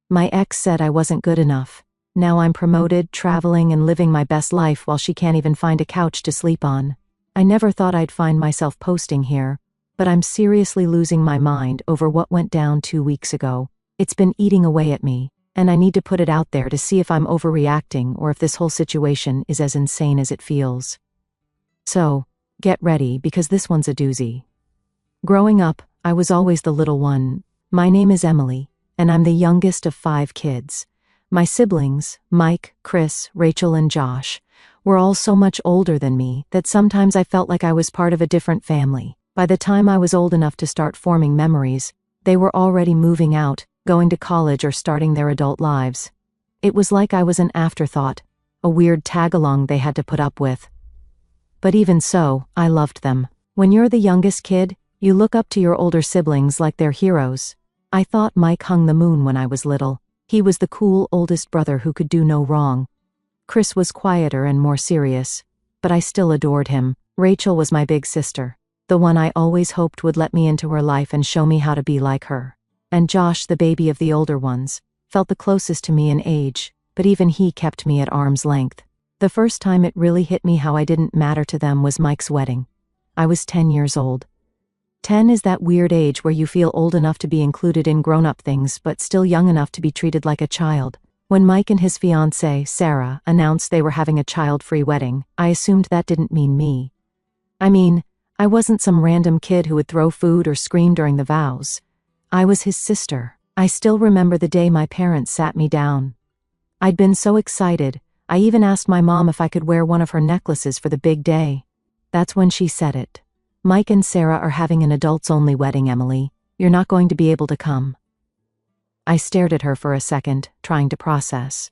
My ex said I wasn't good enough. Now I'm promoted, traveling, and living my best life while she can't even find a couch to sleep on. I never thought I'd find myself posting here, but I'm seriously losing my mind over what went down 2 weeks ago. It's been eating away at me, and I need to put it out there to see if I'm overreacting or if this whole situation is as insane as it feels. So, get ready because this one's a doozy. Growing up, I was always the little one. My name is Emily, and I'm the youngest of 5 kids. My siblings, Mike, Chris, Rachel, and Josh, were all so much older than me that sometimes I felt like I was part of a different family. By the time I was old enough to start forming memories, they were already moving out, going to college, or starting their adult lives. It was like I was an afterthought, a weird tag-along they had to put up with. But even so, I loved them. When you're the youngest kid, you look up to your older siblings like they're heroes. I thought Mike hung the moon when I was little. He was the cool oldest brother who could do no wrong. Chris was quieter and more serious, but I still adored him. Rachel was my big sister, the one I always hoped would let me into her life and show me how to be like her. And Josh, the baby of the older ones, felt the closest to me in age, but even he kept me at arm's length. The first time it really hit me how I didn't matter to them was Mike's wedding. I was 10 years old. 10 is that weird age where you feel old enough to be included in grown-up things but still young enough to be treated like a child. When Mike and his fiancée, Sarah, announced they were having a child-free wedding, I assumed that didn't mean me. I mean, I wasn't some random kid who would throw food or scream during the vows. I was his sister. I still remember the day my parents sat me down. I'd been so excited, I even asked my mom if I could wear one of her necklaces for the big day. That's when she said it. Mike and Sarah are having an adults-only wedding, Emily. You're not going to be able to come. I stared at her for a second, trying to process.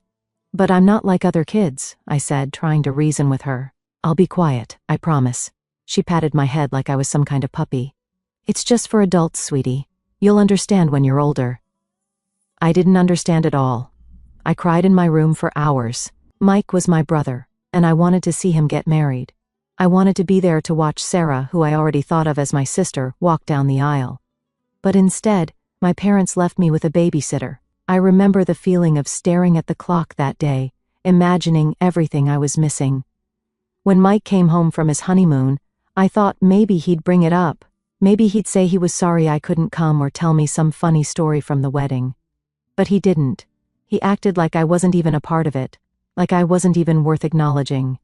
But I'm not like other kids, I said, trying to reason with her. I'll be quiet, I promise. She patted my head like I was some kind of puppy. It's just for adults, sweetie. You'll understand when you're older. I didn't understand at all. I cried in my room for hours. Mike was my brother, and I wanted to see him get married. I wanted to be there to watch Sarah, who I already thought of as my sister, walk down the aisle. But instead, my parents left me with a babysitter. I remember the feeling of staring at the clock that day, imagining everything I was missing. When Mike came home from his honeymoon, I thought maybe he'd bring it up. Maybe he'd say he was sorry I couldn't come or tell me some funny story from the wedding. But he didn't. He acted like I wasn't even a part of it, like I wasn't even worth acknowledging.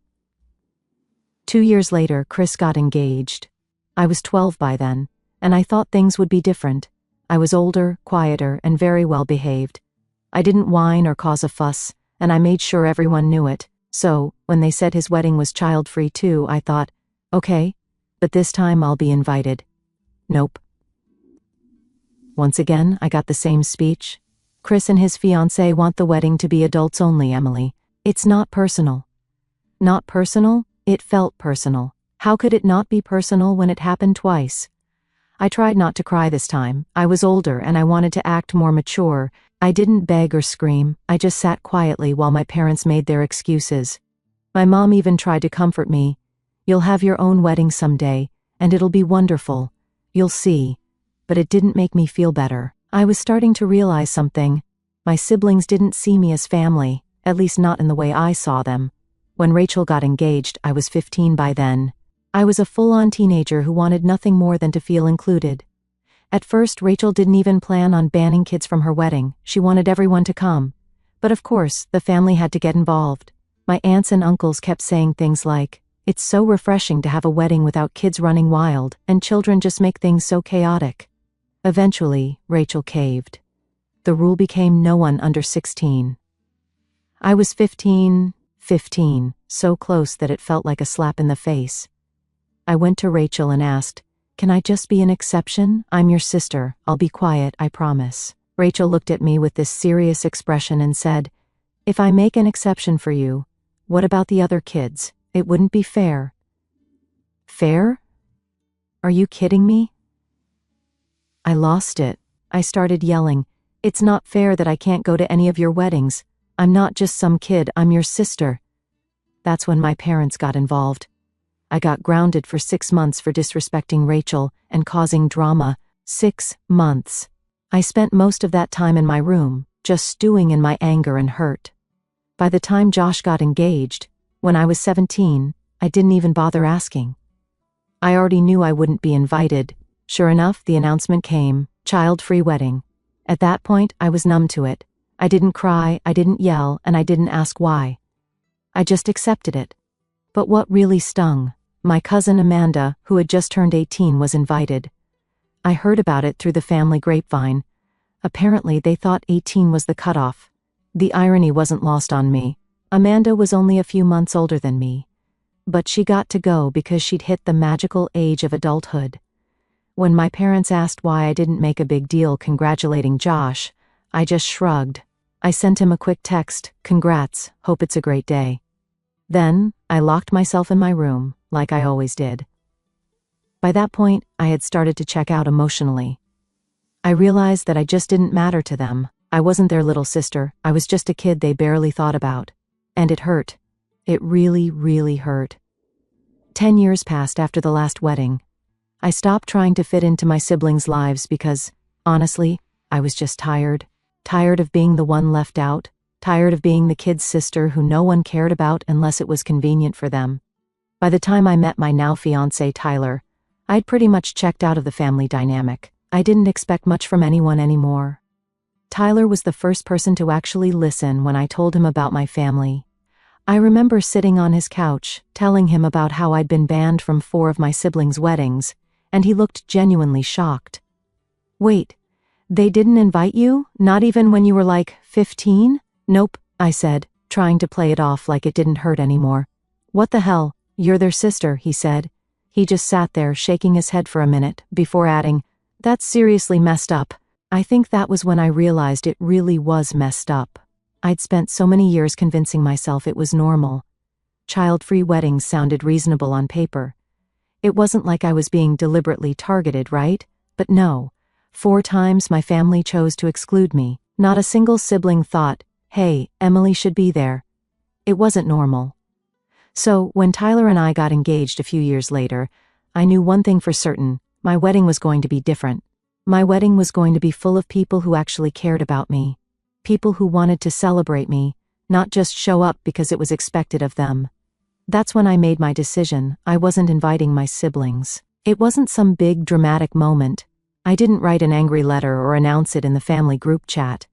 2 years later, Chris got engaged. I was 12 by then, and I thought things would be different. I was older, quieter, and very well behaved. I didn't whine or cause a fuss, and I made sure everyone knew it. So, when they said his wedding was child-free too, I thought, okay, but this time I'll be invited. Nope. Once again, I got the same speech. Chris and his fiancée want the wedding to be adults only, Emily. It's not personal. Not personal? It felt personal. How could it not be personal when it happened twice? I tried not to cry this time. I was older and I wanted to act more mature. I didn't beg or scream. I just sat quietly while my parents made their excuses. My mom even tried to comfort me. You'll have your own wedding someday, and it'll be wonderful. You'll see. But it didn't make me feel better. I was starting to realize something. My siblings didn't see me as family, at least not in the way I saw them. When Rachel got engaged, I was 15 by then. I was a full-on teenager who wanted nothing more than to feel included. At first, Rachel didn't even plan on banning kids from her wedding. She wanted everyone to come. But of course, the family had to get involved. My aunts and uncles kept saying things like, "It's so refreshing to have a wedding without kids running wild, and children just make things so chaotic." Eventually, Rachel caved. The rule became no one under 16. I was 15, so close that it felt like a slap in the face. I went to Rachel and asked, "Can I just be an exception? I'm your sister. I'll be quiet, I promise." Rachel looked at me with this serious expression and said, "If I make an exception for you, what about the other kids? It wouldn't be fair." Fair? Are you kidding me? I lost it. I started yelling, "It's not fair that I can't go to any of your weddings. I'm not just some kid, I'm your sister." That's when my parents got involved. I got grounded for 6 months for disrespecting Rachel and causing drama. 6 months. I spent most of that time in my room, just stewing in my anger and hurt. By the time Josh got engaged, when I was 17, I didn't even bother asking. I already knew I wouldn't be invited. Sure enough, the announcement came, child-free wedding. At that point, I was numb to it. I didn't cry, I didn't yell, and I didn't ask why. I just accepted it. But what really stung, my cousin Amanda, who had just turned 18, was invited. I heard about it through the family grapevine. Apparently, they thought 18 was the cutoff. The irony wasn't lost on me. Amanda was only a few months older than me. But she got to go because she'd hit the magical age of adulthood. When my parents asked why I didn't make a big deal congratulating Josh, I just shrugged. I sent him a quick text, "Congrats, hope it's a great day." Then, I locked myself in my room, like I always did. By that point, I had started to check out emotionally. I realized that I just didn't matter to them. I wasn't their little sister, I was just a kid they barely thought about. And it hurt. It really, really hurt. 10 years passed after the last wedding. I stopped trying to fit into my siblings' lives because, honestly, I was just tired. Tired of being the one left out. Tired of being the kid's sister who no one cared about unless it was convenient for them. By the time I met my now fiancé Tyler, I'd pretty much checked out of the family dynamic. I didn't expect much from anyone anymore. Tyler was the first person to actually listen when I told him about my family. I remember sitting on his couch, telling him about how I'd been banned from 4 of my siblings' weddings, and he looked genuinely shocked. "Wait, they didn't invite you? Not even when you were like 15? "Nope," I said, trying to play it off like it didn't hurt anymore. "What the hell? You're their sister," he said. He just sat there shaking his head for a minute, before adding, "That's seriously messed up." I think that was when I realized it really was messed up. I'd spent so many years convincing myself it was normal. Child-free weddings sounded reasonable on paper. It wasn't like I was being deliberately targeted, right? But no. 4 times my family chose to exclude me. Not a single sibling thought, "Hey, Emily should be there." It wasn't normal. So, when Tyler and I got engaged a few years later, I knew one thing for certain: my wedding was going to be different. My wedding was going to be full of people who actually cared about me. People who wanted to celebrate me, not just show up because it was expected of them. That's when I made my decision. I wasn't inviting my siblings. It wasn't some big dramatic moment. I didn't write an angry letter or announce it in the family group chat.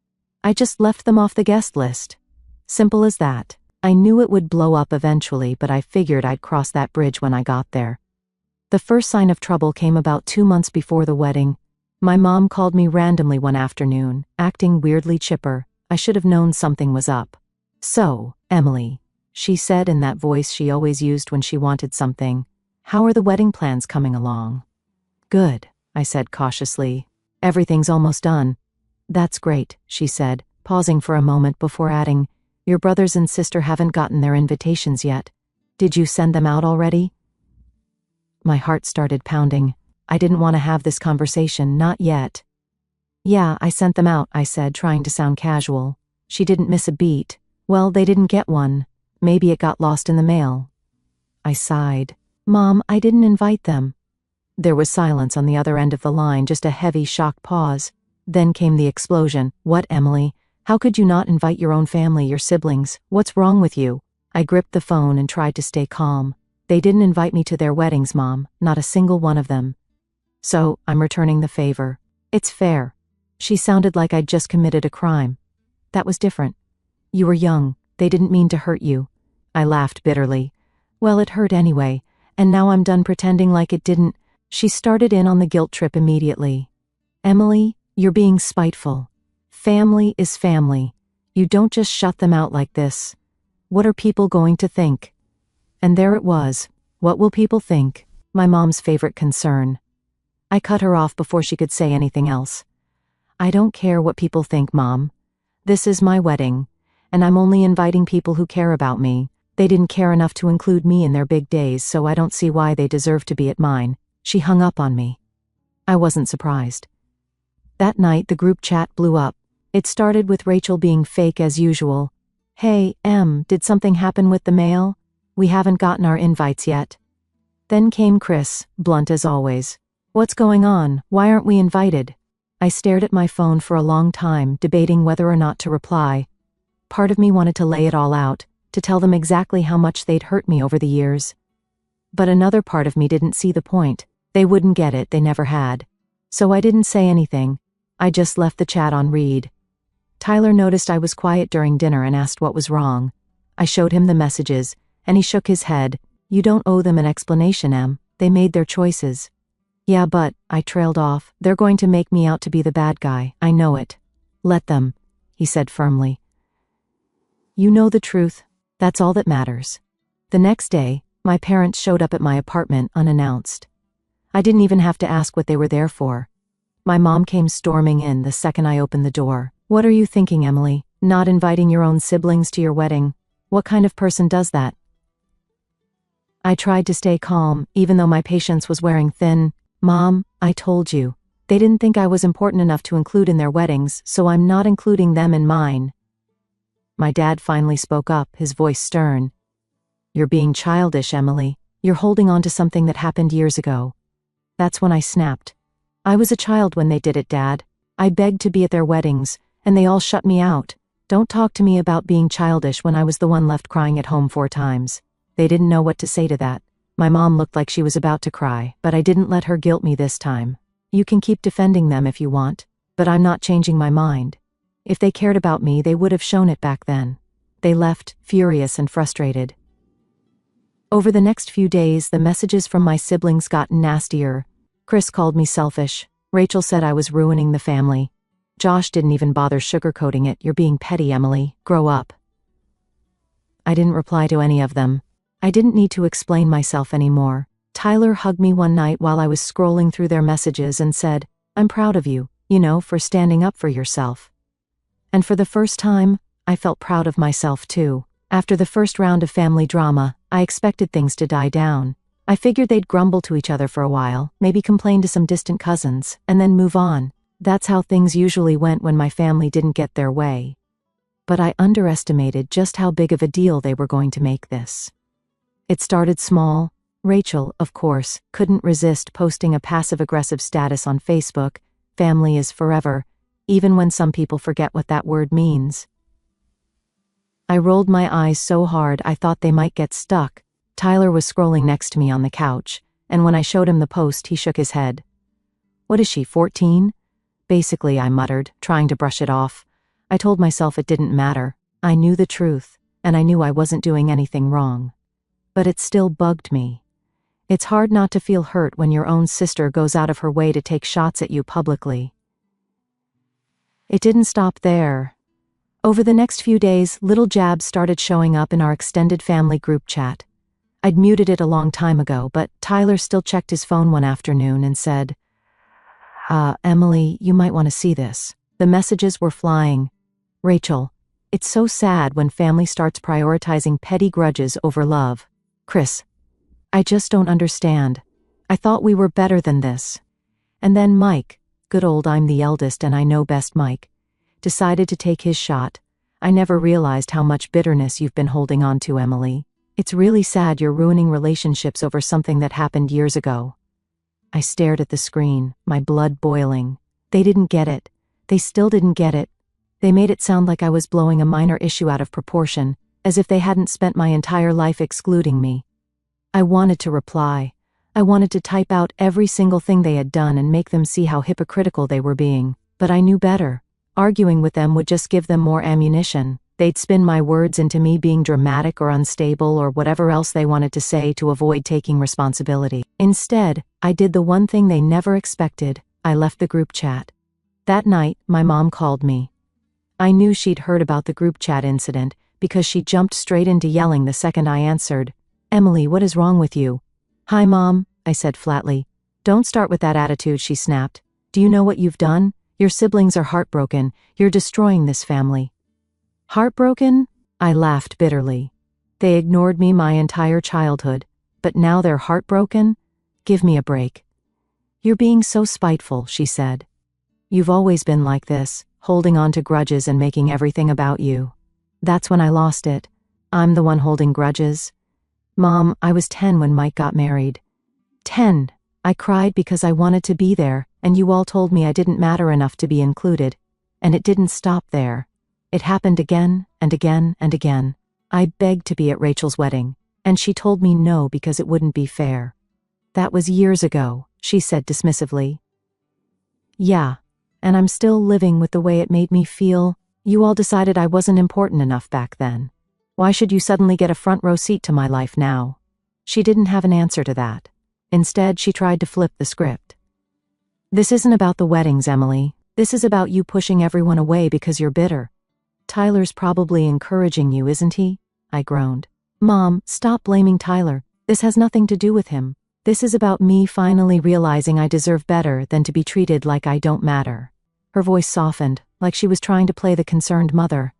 I just left them off the guest list. Simple as that. I knew it would blow up eventually, but I figured I'd cross that bridge when I got there. The first sign of trouble came about 2 months before the wedding. My mom called me randomly one afternoon, acting weirdly chipper. I should have known something was up. "So, Emily," she said in that voice she always used when she wanted something, "how are the wedding plans coming along?" "Good," I said cautiously. "Everything's almost done." "That's great," she said, pausing for a moment before adding, "Your brothers and sister haven't gotten their invitations yet. Did you send them out already?" My heart started pounding. I didn't want to have this conversation, not yet. "Yeah, I sent them out," I said, trying to sound casual. She didn't miss a beat. "Well, they didn't get one. Maybe it got lost in the mail." I sighed. "Mom, I didn't invite them." There was silence on the other end of the line, just a heavy, shocked pause. Then came the explosion. "What, Emily? How could you not invite your own family, your siblings? What's wrong with you?" I gripped the phone and tried to stay calm. "They didn't invite me to their weddings, Mom. Not a single one of them. So, I'm returning the favor. It's fair." She sounded like I'd just committed a crime. "That was different. You were young. They didn't mean to hurt you." I laughed bitterly. "Well, it hurt anyway, and now I'm done pretending like it didn't." She started in on the guilt trip immediately. "Emily, you're being spiteful. Family is family. You don't just shut them out like this. What are people going to think?" And there it was. What will people think? My mom's favorite concern. I cut her off before she could say anything else. "I don't care what people think, Mom. This is my wedding, and I'm only inviting people who care about me. They didn't care enough to include me in their big days, so I don't see why they deserve to be at mine." She hung up on me. I wasn't surprised. That night, the group chat blew up. It started with Rachel being fake as usual. "Hey, Em, did something happen with the mail? We haven't gotten our invites yet." Then came Chris, blunt as always. "What's going on? Why aren't we invited?" I stared at my phone for a long time, debating whether or not to reply. Part of me wanted to lay it all out, to tell them exactly how much they'd hurt me over the years. But another part of me didn't see the point. They wouldn't get it, they never had. So I didn't say anything. I just left the chat on read. Tyler noticed I was quiet during dinner and asked what was wrong. I showed him the messages, and he shook his head. You don't owe them an explanation, Em. They made their choices. Yeah, but, I trailed off, they're going to make me out to be the bad guy, I know it. Let them, he said firmly. You know the truth, that's all that matters. The next day, my parents showed up at my apartment unannounced. I didn't even have to ask what they were there for. My mom came storming in the second I opened the door. What are you thinking, Emily? Not inviting your own siblings to your wedding? What kind of person does that? I tried to stay calm, even though my patience was wearing thin. Mom, I told you. They didn't think I was important enough to include in their weddings, so I'm not including them in mine. My dad finally spoke up, his voice stern. You're being childish, Emily. You're holding on to something that happened years ago. That's when I snapped. I was a child when they did it, Dad. I begged to be at their weddings, and they all shut me out. Don't talk to me about being childish when I was the one left crying at home 4 times. They didn't know what to say to that. My mom looked like she was about to cry, but I didn't let her guilt me this time. You can keep defending them if you want, but I'm not changing my mind. If they cared about me, they would have shown it back then. They left, furious and frustrated. Over the next few days, the messages from my siblings got nastier. Chris called me selfish. Rachel said I was ruining the family. Josh didn't even bother sugarcoating it. You're being petty, Emily. Grow up. I didn't reply to any of them. I didn't need to explain myself anymore. Tyler hugged me one night while I was scrolling through their messages and said, I'm proud of you, for standing up for yourself. And for the first time, I felt proud of myself too. After the first round of family drama, I expected things to die down. I figured they'd grumble to each other for a while, maybe complain to some distant cousins, and then move on. That's how things usually went when my family didn't get their way. But I underestimated just how big of a deal they were going to make this. It started small. Rachel, of course, couldn't resist posting a passive-aggressive status on Facebook, family is forever, even when some people forget what that word means. I rolled my eyes so hard I thought they might get stuck. Tyler was scrolling next to me on the couch, and when I showed him the post, he shook his head. What is she, 14? Basically, I muttered, trying to brush it off. I told myself it didn't matter. I knew the truth, and I knew I wasn't doing anything wrong. But it still bugged me. It's hard not to feel hurt when your own sister goes out of her way to take shots at you publicly. It didn't stop there. Over the next few days, little jabs started showing up in our extended family group chat. I'd muted it a long time ago, but Tyler still checked his phone one afternoon and said, Emily, you might want to see this. The messages were flying. Rachel, it's so sad when family starts prioritizing petty grudges over love. Chris, I just don't understand. I thought we were better than this. And then Mike, good old I'm the eldest and I know best Mike, decided to take his shot. I never realized how much bitterness you've been holding on to, Emily. It's really sad you're ruining relationships over something that happened years ago. I stared at the screen, my blood boiling. They didn't get it. They still didn't get it. They made it sound like I was blowing a minor issue out of proportion, as if they hadn't spent my entire life excluding me. I wanted to reply. I wanted to type out every single thing they had done and make them see how hypocritical they were being, but I knew better. Arguing with them would just give them more ammunition. They'd spin my words into me being dramatic or unstable or whatever else they wanted to say to avoid taking responsibility. Instead, I did the one thing they never expected. I left the group chat. That night, my mom called me. I knew she'd heard about the group chat incident because she jumped straight into yelling the second I answered. Emily, what is wrong with you? Hi, Mom, I said flatly. Don't start with that attitude, she snapped. Do you know what you've done? Your siblings are heartbroken. You're destroying this family. Heartbroken? I laughed bitterly. They ignored me my entire childhood, but now they're heartbroken? Give me a break. You're being so spiteful, she said. You've always been like this, holding on to grudges and making everything about you. That's when I lost it. I'm the one holding grudges. Mom, I was 10 when Mike got married. 10. I cried because I wanted to be there, and you all told me I didn't matter enough to be included. And it didn't stop there. It happened again and again and again. I begged to be at Rachel's wedding, and she told me no because it wouldn't be fair. That was years ago, she said dismissively. Yeah, and I'm still living with the way it made me feel. You all decided I wasn't important enough back then. Why should you suddenly get a front row seat to my life now? She didn't have an answer to that. Instead, she tried to flip the script. This isn't about the weddings, Emily. This is about you pushing everyone away because you're bitter. Tyler's probably encouraging you, isn't he? I groaned. Mom, stop blaming Tyler. This has nothing to do with him. This is about me finally realizing I deserve better than to be treated like I don't matter. Her voice softened, like she was trying to play the concerned mother.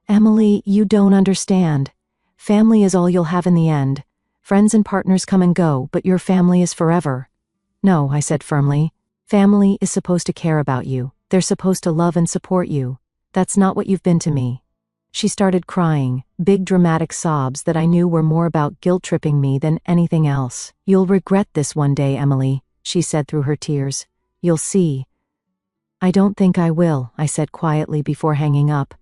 Emily, you don't understand. Family is all you'll have in the end. Friends and partners come and go, but your family is forever. No, I said firmly. Family is supposed to care about you. They're supposed to love and support you. That's not what you've been to me. She started crying, big dramatic sobs that I knew were more about guilt-tripping me than anything else. You'll regret this one day, Emily, she said through her tears. You'll see. I don't think I will, I said quietly before hanging up.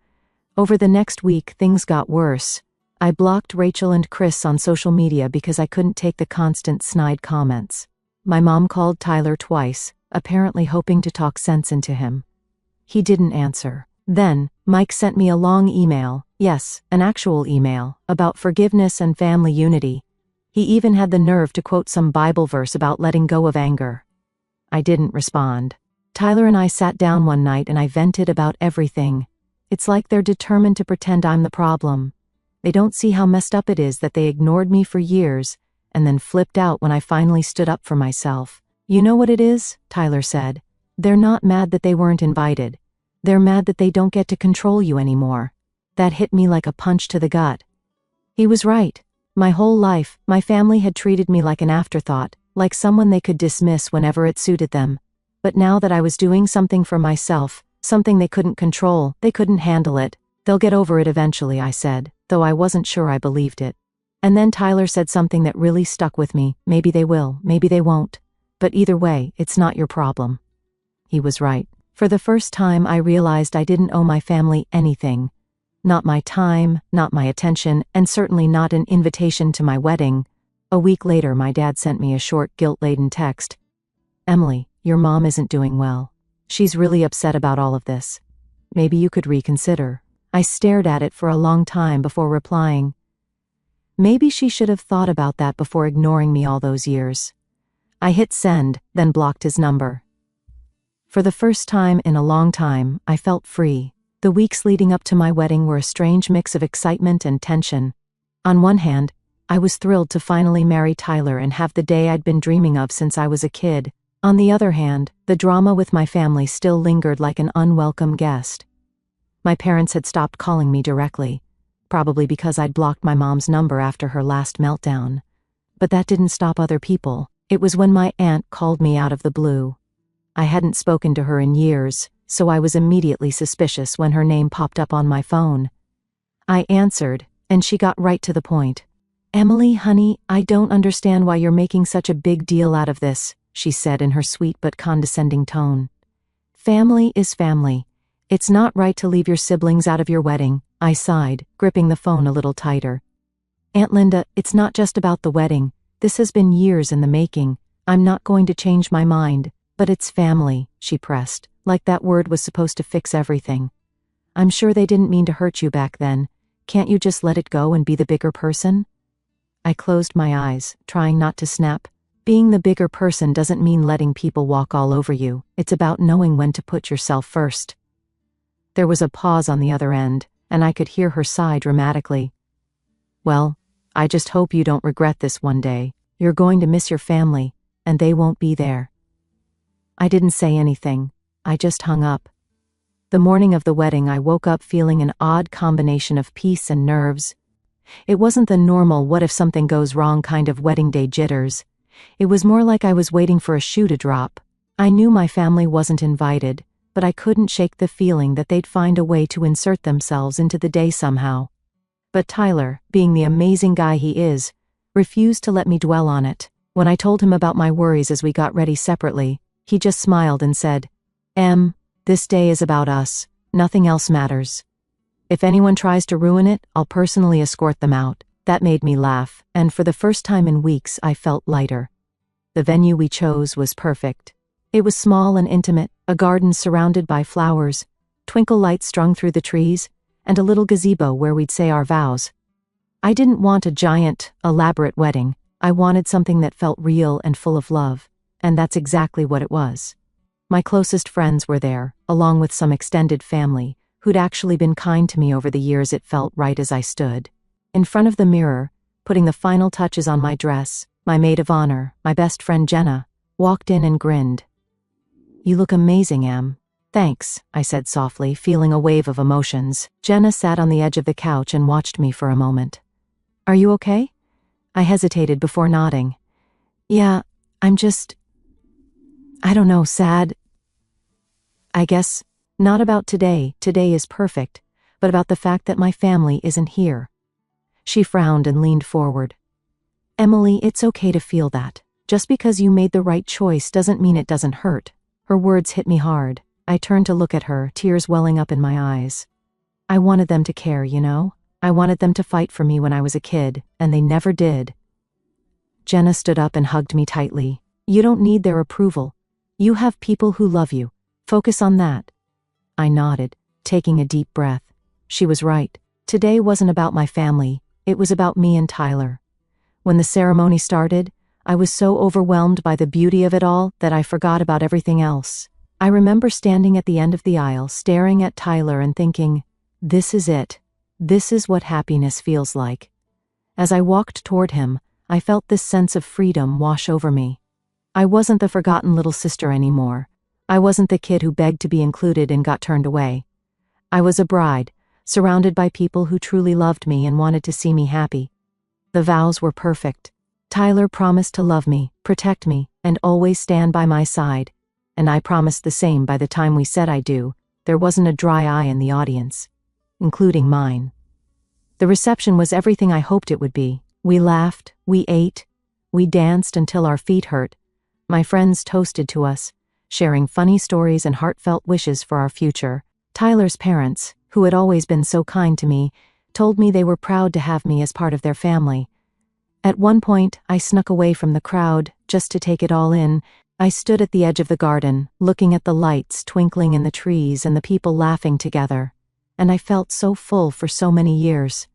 Over the next week, things got worse. I blocked Rachel and Chris on social media because I couldn't take the constant snide comments. My mom called Tyler twice, apparently hoping to talk sense into him. He didn't answer. Then, Mike sent me a long email, yes, an actual email, about forgiveness and family unity. He even had the nerve to quote some Bible verse about letting go of anger. I didn't respond. Tyler and I sat down one night and I vented about everything. It's like they're determined to pretend I'm the problem. They don't see how messed up it is that they ignored me for years and then flipped out when I finally stood up for myself. You know what it is? Tyler said. They're not mad that they weren't invited. They're mad that they don't get to control you anymore. That hit me like a punch to the gut. He was right. My whole life, my family had treated me like an afterthought, like someone they could dismiss whenever it suited them. But now that I was doing something for myself, something they couldn't control, they couldn't handle it. They'll get over it eventually, I said, though I wasn't sure I believed it. And then Tyler said something that really stuck with me. Maybe they will, maybe they won't. But either way, it's not your problem. He was right. For the first time, I realized I didn't owe my family anything. Not my time, not my attention, and certainly not an invitation to my wedding. A week later, my dad sent me a short, guilt-laden text. Emily, your mom isn't doing well. She's really upset about all of this. Maybe you could reconsider. I stared at it for a long time before replying. Maybe she should have thought about that before ignoring me all those years. I hit send, then blocked his number. For the first time in a long time, I felt free. The weeks leading up to my wedding were a strange mix of excitement and tension. On one hand, I was thrilled to finally marry Tyler and have the day I'd been dreaming of since I was a kid. On the other hand, the drama with my family still lingered like an unwelcome guest. My parents had stopped calling me directly, probably because I'd blocked my mom's number after her last meltdown. But that didn't stop other people. It was when my aunt called me out of the blue. I hadn't spoken to her in years, so I was immediately suspicious when her name popped up on my phone. I answered, and she got right to the point. Emily, honey, I don't understand why you're making such a big deal out of this, she said in her sweet but condescending tone. Family is family. It's not right to leave your siblings out of your wedding, I sighed, gripping the phone a little tighter. Aunt Linda, it's not just about the wedding. This has been years in the making. I'm not going to change my mind. But it's family, she pressed, like that word was supposed to fix everything. I'm sure they didn't mean to hurt you back then. Can't you just let it go and be the bigger person? I closed my eyes, trying not to snap. Being the bigger person doesn't mean letting people walk all over you. It's about knowing when to put yourself first. There was a pause on the other end, and I could hear her sigh dramatically. Well, I just hope you don't regret this one day. You're going to miss your family, and they won't be there. I didn't say anything. I just hung up. The morning of the wedding, I woke up feeling an odd combination of peace and nerves. It wasn't the normal what if something goes wrong kind of wedding day jitters. It was more like I was waiting for a shoe to drop. I knew my family wasn't invited, but I couldn't shake the feeling that they'd find a way to insert themselves into the day somehow. But Tyler, being the amazing guy he is, refused to let me dwell on it. When I told him about my worries as we got ready separately, he just smiled and said, "Em, this day is about us. Nothing else matters. If anyone tries to ruin it, I'll personally escort them out." That made me laugh, and for the first time in weeks I felt lighter. The venue we chose was perfect. It was small and intimate, a garden surrounded by flowers, twinkle lights strung through the trees, and a little gazebo where we'd say our vows. I didn't want a giant, elaborate wedding. I wanted something that felt real and full of love, and that's exactly what it was. My closest friends were there, along with some extended family, who'd actually been kind to me over the years. It felt right as I stood in front of the mirror, putting the final touches on my dress. My maid of honor, my best friend Jenna, walked in and grinned. "You look amazing, Em." "Thanks," I said softly, feeling a wave of emotions. Jenna sat on the edge of the couch and watched me for a moment. "Are you okay?" I hesitated before nodding. "Yeah, I'm just, I don't know, sad. I guess, not about today is perfect, but about the fact that my family isn't here." She frowned and leaned forward. "Emily, it's okay to feel that. Just because you made the right choice doesn't mean it doesn't hurt." Her words hit me hard. I turned to look at her, tears welling up in my eyes. I wanted them to care, you know? I wanted them to fight for me when I was a kid, and they never did. Jenna stood up and hugged me tightly. "You don't need their approval. You have people who love you. Focus on that." I nodded, taking a deep breath. She was right. Today wasn't about my family. It was about me and Tyler. When the ceremony started, I was so overwhelmed by the beauty of it all that I forgot about everything else. I remember standing at the end of the aisle, staring at Tyler and thinking, this is it. This is what happiness feels like. As I walked toward him, I felt this sense of freedom wash over me. I wasn't the forgotten little sister anymore. I wasn't the kid who begged to be included and got turned away. I was a bride, surrounded by people who truly loved me and wanted to see me happy. The vows were perfect. Tyler promised to love me, protect me, and always stand by my side. And I promised the same by the time we said I do. There wasn't a dry eye in the audience, including mine. The reception was everything I hoped it would be. We laughed, we ate, we danced until our feet hurt. My friends toasted to us, sharing funny stories and heartfelt wishes for our future. Tyler's parents, who had always been so kind to me, told me they were proud to have me as part of their family. At one point, I snuck away from the crowd, just to take it all in. I stood at the edge of the garden, looking at the lights twinkling in the trees and the people laughing together. And I felt so full for so many years.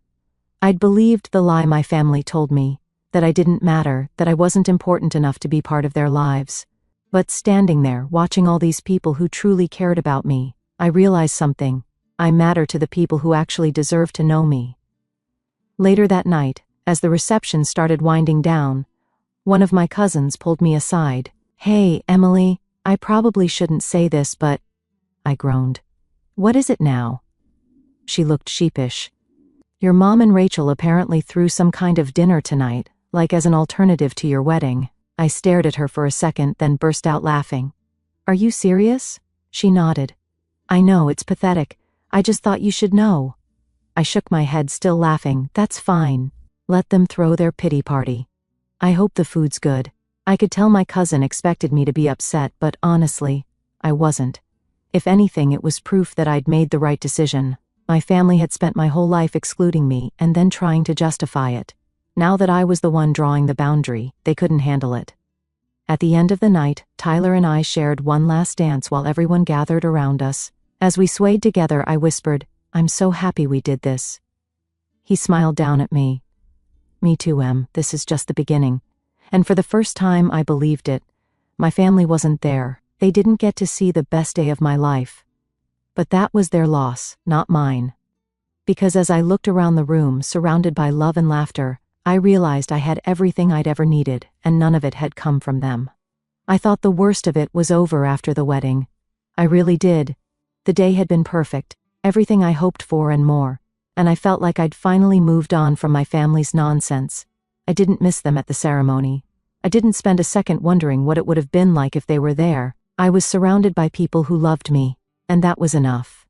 I'd believed the lie my family told me, that I didn't matter, that I wasn't important enough to be part of their lives. But standing there, watching all these people who truly cared about me, I realized something. I matter to the people who actually deserve to know me. Later that night, as the reception started winding down, one of my cousins pulled me aside. "Hey, Emily, I probably shouldn't say this, but..." I groaned. "What is it now?" She looked sheepish. "Your mom and Rachel apparently threw some kind of dinner tonight, like as an alternative to your wedding." I stared at her for a second, then burst out laughing. "Are you serious?" She nodded. "I know, it's pathetic. I just thought you should know." I shook my head, still laughing. "That's fine. Let them throw their pity party. I hope the food's good." I could tell my cousin expected me to be upset, but honestly, I wasn't. If anything, it was proof that I'd made the right decision. My family had spent my whole life excluding me and then trying to justify it. Now that I was the one drawing the boundary, they couldn't handle it. At the end of the night, Tyler and I shared one last dance while everyone gathered around us. As we swayed together, I whispered, "I'm so happy we did this." He smiled down at me. "Me too, Em. This is just the beginning." And for the first time, I believed it. My family wasn't there. They didn't get to see the best day of my life. But that was their loss, not mine. Because as I looked around the room, surrounded by love and laughter, I realized I had everything I'd ever needed, and none of it had come from them. I thought the worst of it was over after the wedding. I really did. The day had been perfect, everything I hoped for and more, and I felt like I'd finally moved on from my family's nonsense. I didn't miss them at the ceremony. I didn't spend a second wondering what it would have been like if they were there. I was surrounded by people who loved me, and that was enough.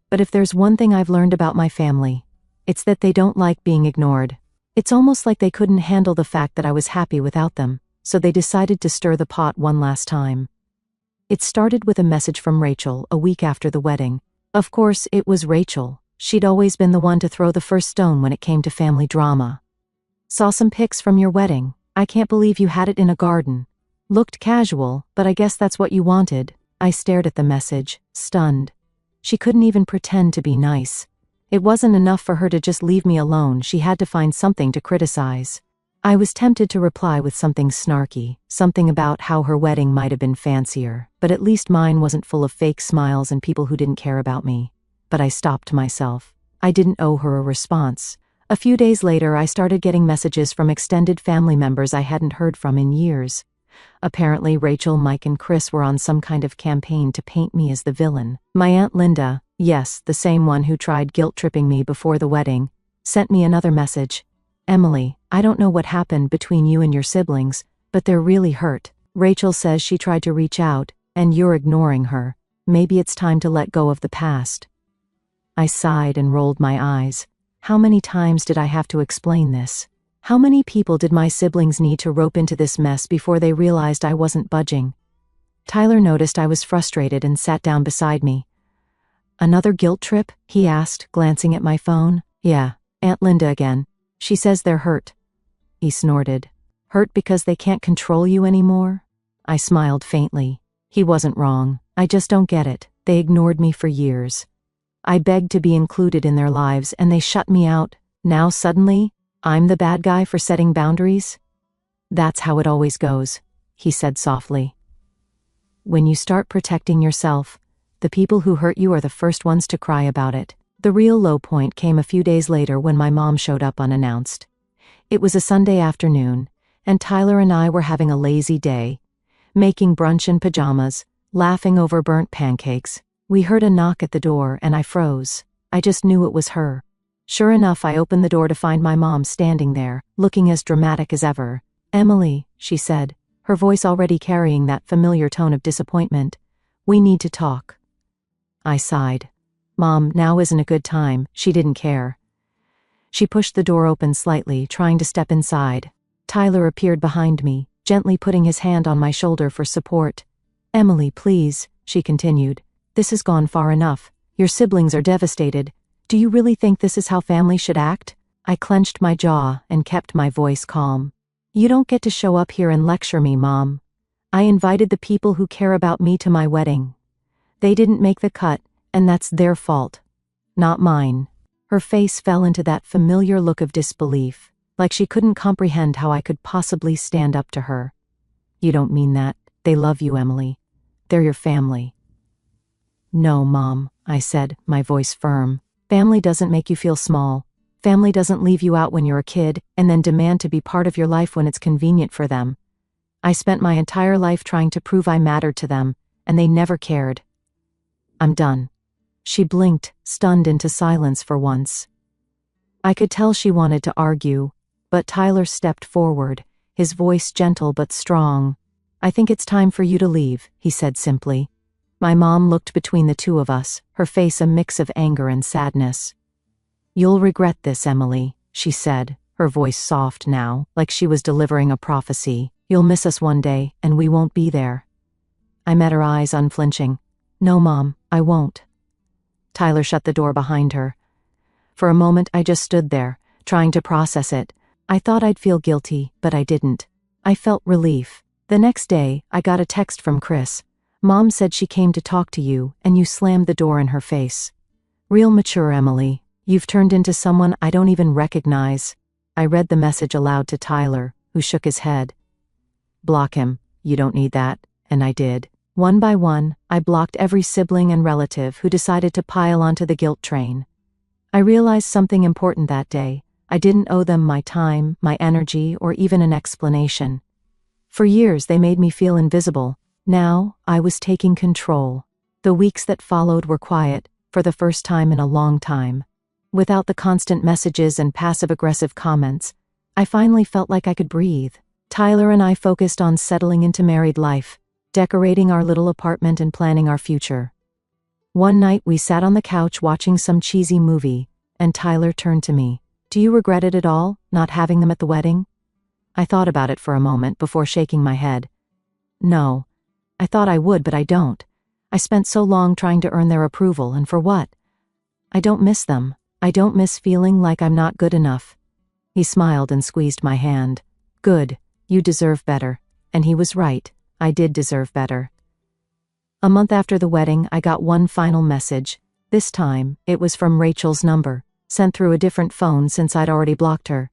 But if there's one thing I've learned about my family, it's that they don't like being ignored. It's almost like they couldn't handle the fact that I was happy without them. so they decided to stir the pot one last time. It started with a message from Rachel a week after the wedding. Of course, it was Rachel. She'd always been the one to throw the first stone when it came to family drama. Saw some pics from your wedding. I can't believe you had it in a garden. Looked casual, but I guess that's what you wanted. I stared at the message, stunned. She couldn't even pretend to be nice. It wasn't enough for her to just leave me alone, she had to find something to criticize. I was tempted to reply with something snarky, something about how her wedding might have been fancier, but at least mine wasn't full of fake smiles and people who didn't care about me. But I stopped myself. I didn't owe her a response. A few days later, I started getting messages from extended family members I hadn't heard from in years. Apparently, Rachel, Mike, and Chris were on some kind of campaign to paint me as the villain. My Aunt Linda, yes, the same one who tried guilt-tripping me before the wedding, sent me another message. Emily, I don't know what happened between you and your siblings, but they're really hurt. Rachel says she tried to reach out, and you're ignoring her. Maybe it's time to let go of the past. I sighed and rolled my eyes. How many times did I have to explain this? How many people did my siblings need to rope into this mess before they realized I wasn't budging? Tyler noticed I was frustrated and sat down beside me. Another guilt trip? He asked, glancing at my phone. Yeah, Aunt Linda again. She says they're hurt. He snorted. Hurt because they can't control you anymore? I smiled faintly. He wasn't wrong. I just don't get it. They ignored me for years. I begged to be included in their lives and they shut me out. Now suddenly, I'm the bad guy for setting boundaries? That's how it always goes, he said softly. When you start protecting yourself, the people who hurt you are the first ones to cry about it. The real low point came a few days later when my mom showed up unannounced. It was a Sunday afternoon, and Tyler and I were having a lazy day, making brunch in pajamas, laughing over burnt pancakes. We heard a knock at the door and I froze. I just knew it was her. Sure enough, I opened the door to find my mom standing there, looking as dramatic as ever. Emily, she said, her voice already carrying that familiar tone of disappointment. We need to talk. I sighed. Mom, now isn't a good time. She didn't care. She pushed the door open slightly, trying to step inside. Tyler appeared behind me, gently putting his hand on my shoulder for support. Emily, please, she continued. This has gone far enough. Your siblings are devastated. Do you really think this is how family should act? I clenched my jaw and kept my voice calm. You don't get to show up here and lecture me, Mom. I invited the people who care about me to my wedding. They didn't make the cut, and that's their fault, not mine. Her face fell into that familiar look of disbelief, like she couldn't comprehend how I could possibly stand up to her. You don't mean that. They love you, Emily. They're your family. No, Mom, I said, my voice firm. Family doesn't make you feel small. Family doesn't leave you out when you're a kid and then demand to be part of your life when it's convenient for them. I spent my entire life trying to prove I mattered to them, and they never cared. I'm done. She blinked, stunned into silence for once. I could tell she wanted to argue, but Tyler stepped forward, his voice gentle but strong. I think it's time for you to leave, he said simply. My mom looked between the two of us, her face a mix of anger and sadness. You'll regret this, Emily, she said, her voice soft now, like she was delivering a prophecy. You'll miss us one day, and we won't be there. I met her eyes unflinching. No, Mom, I won't. Tyler shut the door behind her. For a moment, I just stood there, trying to process it. I thought I'd feel guilty, but I didn't. I felt relief. The next day, I got a text from Chris. Mom said she came to talk to you, and you slammed the door in her face. Real mature, Emily. You've turned into someone I don't even recognize. I read the message aloud to Tyler, who shook his head. Block him. You don't need that. And I did. One by one, I blocked every sibling and relative who decided to pile onto the guilt train. I realized something important that day. I didn't owe them my time, my energy, or even an explanation. For years, they made me feel invisible. Now, I was taking control. The weeks that followed were quiet, for the first time in a long time. Without the constant messages and passive-aggressive comments, I finally felt like I could breathe. Tyler and I focused on settling into married life, decorating our little apartment and planning our future. One night we sat on the couch watching some cheesy movie, and Tyler turned to me. Do you regret it at all, not having them at the wedding? I thought about it for a moment before shaking my head. No. I thought I would, but I don't. I spent so long trying to earn their approval, and for what? I don't miss them. I don't miss feeling like I'm not good enough. He smiled and squeezed my hand. Good. You deserve better. And he was right. I did deserve better. A month after the wedding, I got one final message. This time, it was from Rachel's number, sent through a different phone since I'd already blocked her.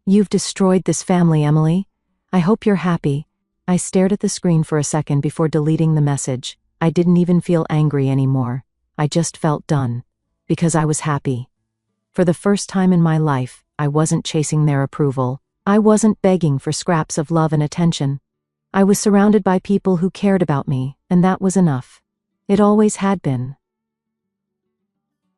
You've destroyed this family, Emily. I hope you're happy. I stared at the screen for a second before deleting the message. I didn't even feel angry anymore. I just felt done. Because I was happy. For the first time in my life, I wasn't chasing their approval. I wasn't begging for scraps of love and attention. I was surrounded by people who cared about me, and that was enough. It always had been,